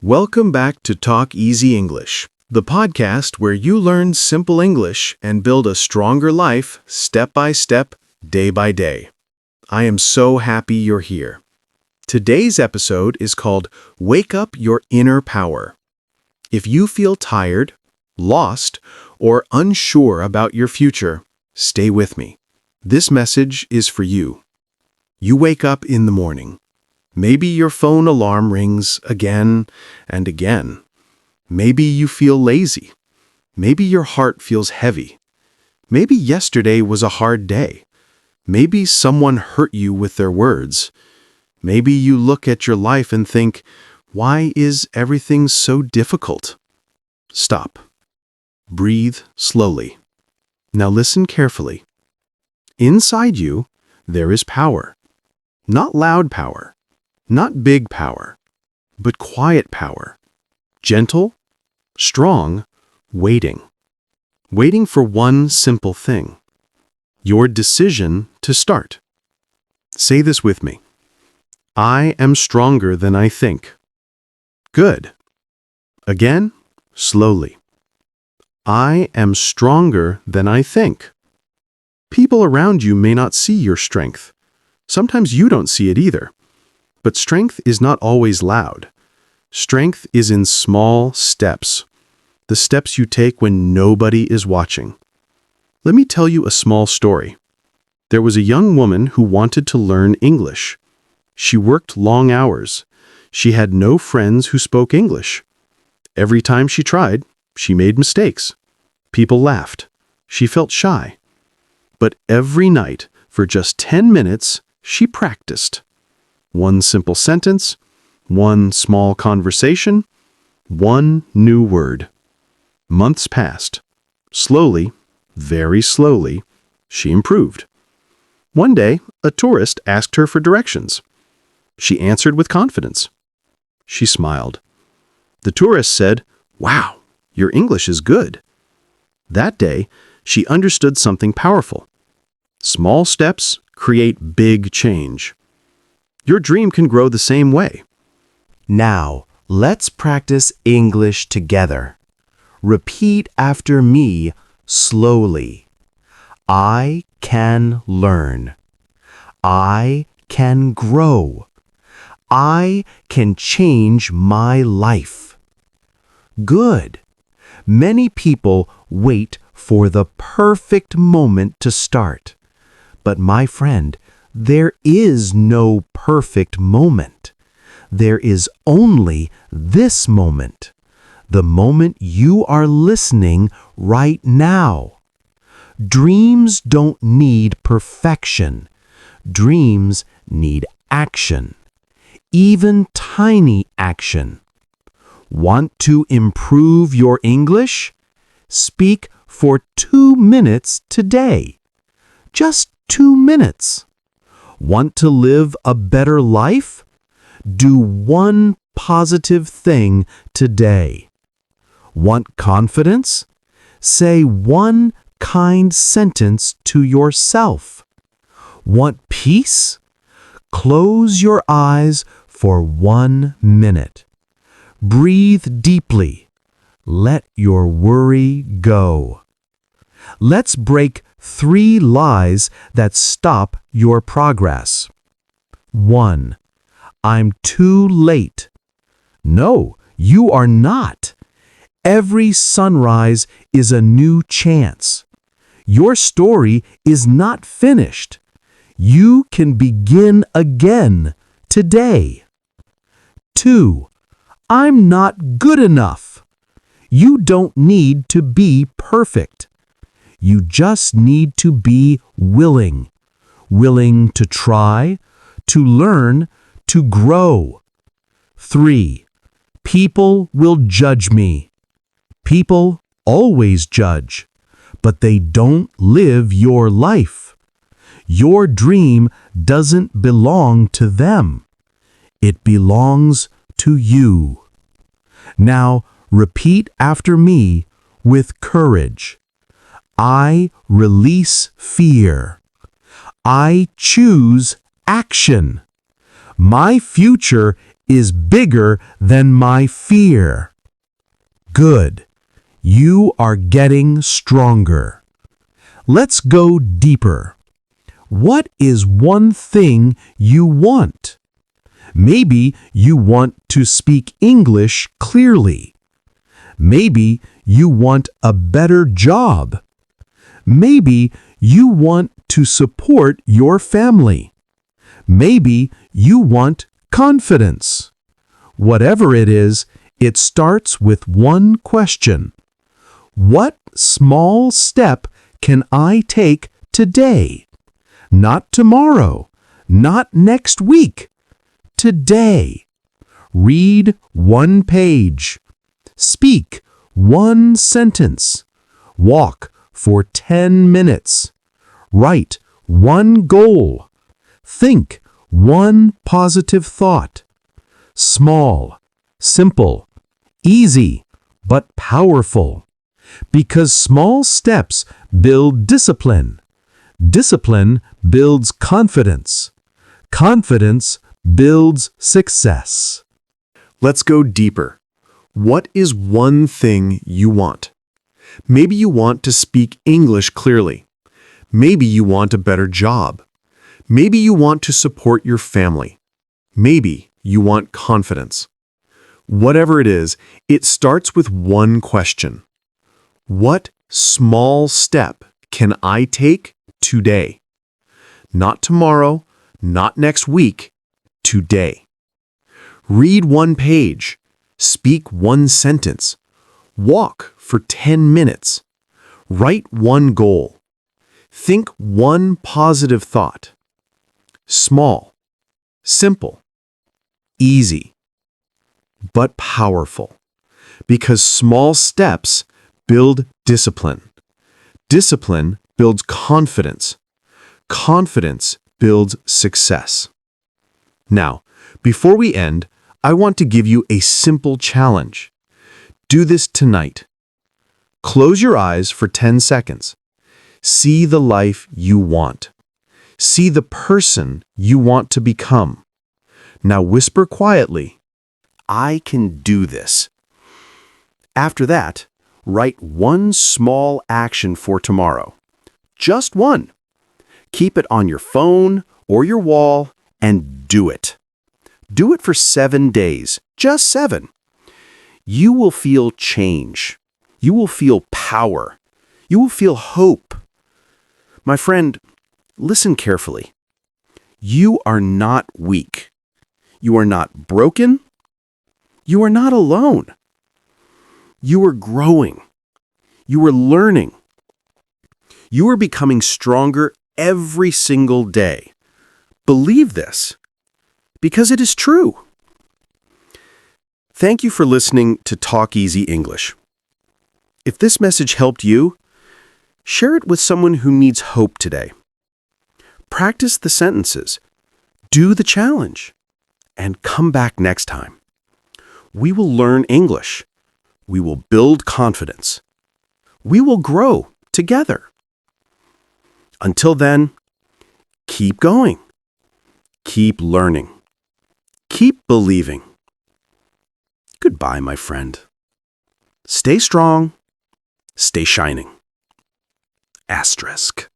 Welcome back to Talk Easy English, the podcast where you learn simple English and build a stronger life step by step, day by day. I am so happy you're here. Today's episode is called Wake Up Your Inner Power. If you feel tired, lost, or unsure about your future, stay with me. This message is for you. You wake up in the morning. Maybe your phone alarm rings again and again. Maybe you feel lazy. Maybe your heart feels heavy. Maybe yesterday was a hard day. Maybe someone hurt you with their words. Maybe you look at your life and think, why is everything so difficult? Stop. Breathe slowly. Now listen carefully. Inside you, there is power. Not loud power. Not big power, but quiet power. Gentle, strong, waiting. Waiting for one simple thing. Your decision to start. Say this with me. I am stronger than I think. Good. Again, slowly. I am stronger than I think. People around you may not see your strength. Sometimes you don't see it either. But strength is not always loud. Strength is in small steps, the steps you take when nobody is watching. Let me tell you a small story. There was a young woman who wanted to learn English. She worked long hours. She had no friends who spoke English. Every time she tried, she made mistakes. People laughed. She felt shy. But every night, for just 10 minutes, she practiced. One simple sentence, one small conversation, one new word. Months passed. Slowly, very slowly, she improved. One day, a tourist asked her for directions. She answered with confidence. She smiled. The tourist said, "Wow, your English is good." That day, she understood something powerful. Small steps create big change. Your dream can grow the same way. Now, let's practice English together. Repeat after me slowly. I can learn. I can grow. I can change my life. Good. Many people wait for the perfect moment to start. But my friend, there is no perfect moment. There is only this moment, the moment you are listening right now. Dreams don't need perfection. Dreams need action, even tiny action. Want to improve your English? Speak for 2 minutes today. Just 2 minutes. Want to live a better life? Do one positive thing today. Want confidence? Say one kind sentence to yourself. Want peace? Close your eyes for 1 minute. Breathe deeply. Let your worry go. Let's break 3 lies that stop your progress. 1. I'm too late. No, you are not. Every sunrise is a new chance. Your story is not finished. You can begin again today. 2. I'm not good enough. You don't need to be perfect. You just need to be willing. Willing to try, to learn, to grow. 3. People will judge me. People always judge, but they don't live your life. Your dream doesn't belong to them. It belongs to you. Now repeat after me with courage. I release fear. I choose action. My future is bigger than my fear. Good. You are getting stronger. Let's go deeper. What is one thing you want? Maybe you want to speak English clearly. Maybe you want a better job. Maybe you want to support your family. Maybe you want confidence. Whatever it is, it starts with one question. What small step can I take today? Not tomorrow, not next week. Today. Read one page. Speak one sentence. Walk for 10 minutes. Write one goal. Think one positive thought. Small, simple, easy, but powerful. Because small steps build discipline. Discipline builds confidence. Confidence builds success. Let's go deeper. What is one thing you want? Maybe you want to speak English clearly. Maybe you want a better job. Maybe you want to support your family. Maybe you want confidence. Whatever it is, it starts with one question. What small step can I take today? Not tomorrow, not next week, today. Read one page. Speak one sentence. Walk for 10 minutes. Write one goal. Think one positive thought. Small, simple, easy, but powerful. Because small steps build discipline. Discipline builds confidence. Confidence builds success. Now, before we end, I want to give you a simple challenge. Do this tonight. Close your eyes for 10 seconds. See the life you want. See the person you want to become. Now whisper quietly, I can do this. After that, write one small action for tomorrow. Just one. Keep it on your phone or your wall and do it. Do it for 7 days, just 7. You will feel change. You will feel power. You will feel hope. My friend, listen carefully. You are not weak. You are not broken. You are not alone. You are growing. You are learning. You are becoming stronger every single day. Believe this, because it is true. Thank you for listening to Talk Easy English. If this message helped you, share it with someone who needs hope today. Practice the sentences, do the challenge, and come back next time. We will learn English. We will build confidence. We will grow together. Until then, keep going. Keep learning. Keep believing. Goodbye, my friend. Stay strong. Stay shining. Asterisk.